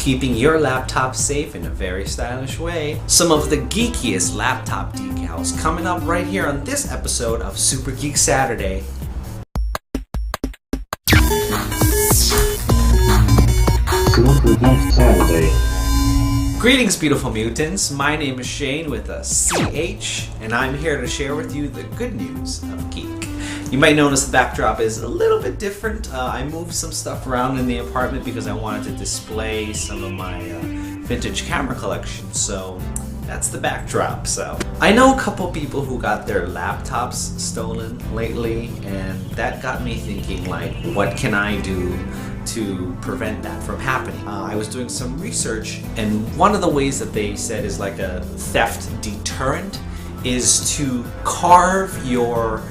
keeping your laptop safe in a very stylish way. Some of the geekiest laptop decals coming up right here on this episode of Super Geek Saturday. Super Geek Saturday. Greetings, beautiful mutants. My name is Shane with a CH, and I'm here to share with you the good news of geek. You might notice the backdrop is a little bit different. I moved some stuff around in the apartment because I wanted to display some of my vintage camera collection, so that's the backdrop. So I know a couple people who got their laptops stolen lately, and that got me thinking, like, what can I do to prevent that from happening? I was doing some research, and one of the ways that they said is like a theft deterrent is to carve your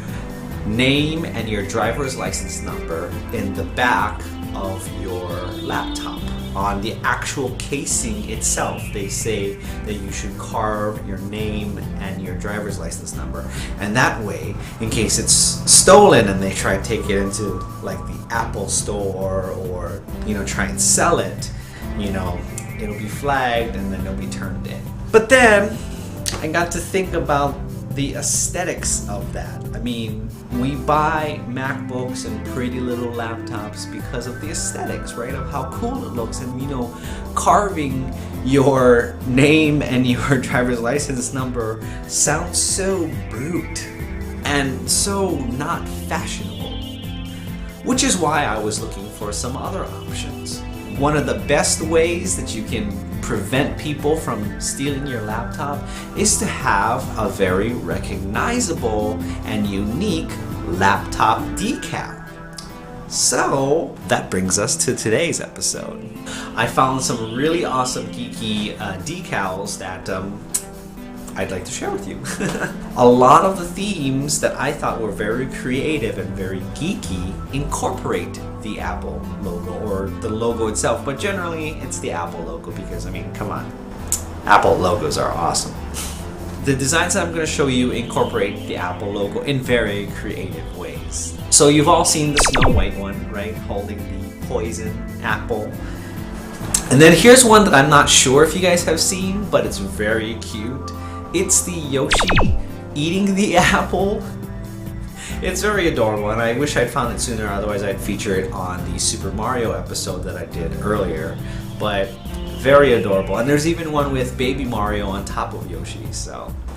name and your driver's license number in the back of your laptop. On the actual casing itself, they say that you should carve your name and your driver's license number, and that way, in case it's stolen and they try to take it into like the Apple store or try and sell it, it'll be flagged and then it'll be turned in. But then I got to think about the aesthetics of that. I mean, we buy MacBooks and pretty little laptops because of the aesthetics, right? Of how cool it looks, and carving your name and your driver's license number sounds so brute and so not fashionable. Which is why I was looking for some other options. One of the best ways that you can prevent people from stealing your laptop is to have a very recognizable and unique laptop decal. So that brings us to today's episode. I found some really awesome geeky decals that I'd like to share with you. A lot of the themes that I thought were very creative and very geeky incorporate the Apple logo or the logo itself, but generally it's the Apple logo because, I mean, come on, Apple logos are awesome. The designs that I'm going to show you incorporate the Apple logo in very creative ways. So you've all seen the Snow White one, right? Holding the poison apple. And then here's one that I'm not sure if you guys have seen, but it's very cute. It's the Yoshi eating the apple. It's very adorable, and I wish I'd found it sooner, otherwise I'd feature it on the Super Mario episode that I did earlier. But very adorable, and there's even one with Baby Mario on top of Yoshi.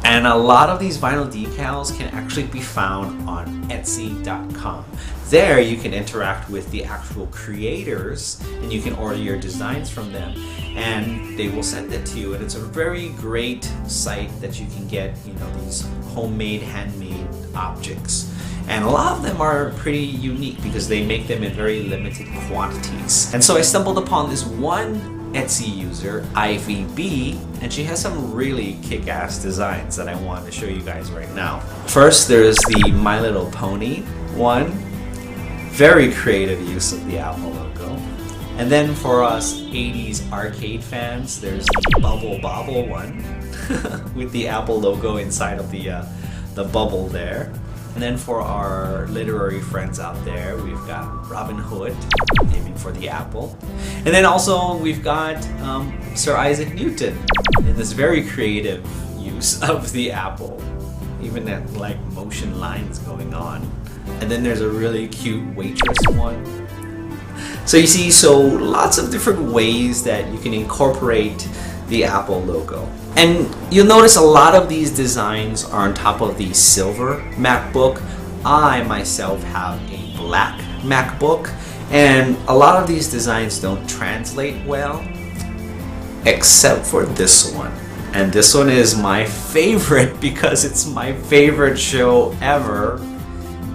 And a lot of these vinyl decals can actually be found on Etsy.com. There you can interact with the actual creators, and you can order your designs from them, and they will send it to you. And it's a very great site that you can get, these homemade, handmade objects. And a lot of them are pretty unique because they make them in very limited quantities. And so I stumbled upon this one Etsy user, IVB, and she has some really kick-ass designs that I want to show you guys right now. First, there's the My Little Pony one. Very creative use of the Apple logo. And then for us 80s arcade fans, there's the Bubble Bobble one with the Apple logo inside of the bubble there. And then for our literary friends out there, we've got Robin Hood, aiming for the apple. And then also we've got Sir Isaac Newton in this very creative use of the apple. Even that like motion lines going on. And then there's a really cute waitress one. So you see, lots of different ways that you can incorporate the Apple logo. And you'll notice a lot of these designs are on top of the silver MacBook. I myself have a black MacBook, and a lot of these designs don't translate well, except for this one. And this one is my favorite because it's my favorite show ever.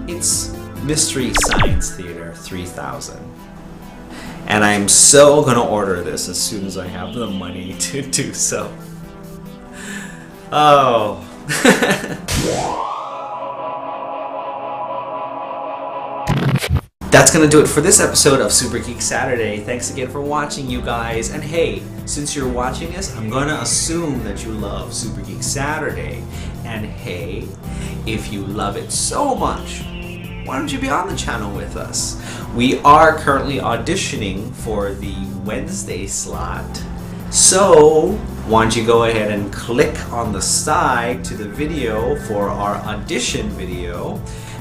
It's Mystery Science Theater 3000. And I'm so gonna order this as soon as I have the money to do so. Oh. That's gonna do it for this episode of Super Geek Saturday. Thanks again for watching, you guys. And hey, since you're watching this, I'm gonna assume that you love Super Geek Saturday. And hey, if you love it so much, why don't you be on the channel with us? We are currently auditioning for the Wednesday slot. So why don't you go ahead and click on the side to the video for our audition video,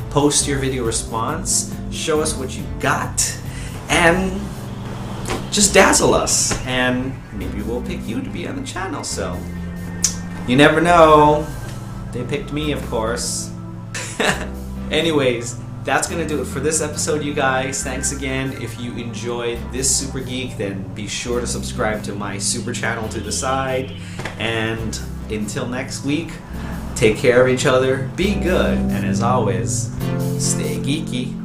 post your video response, show us what you got, and just dazzle us, and maybe we'll pick you to be on the channel. So you never know. They picked me, of course. Anyways, that's gonna do it for this episode, you guys. Thanks again. If you enjoyed this Super Geek, then be sure to subscribe to my super channel to the side. And until next week, take care of each other, be good, and as always, stay geeky.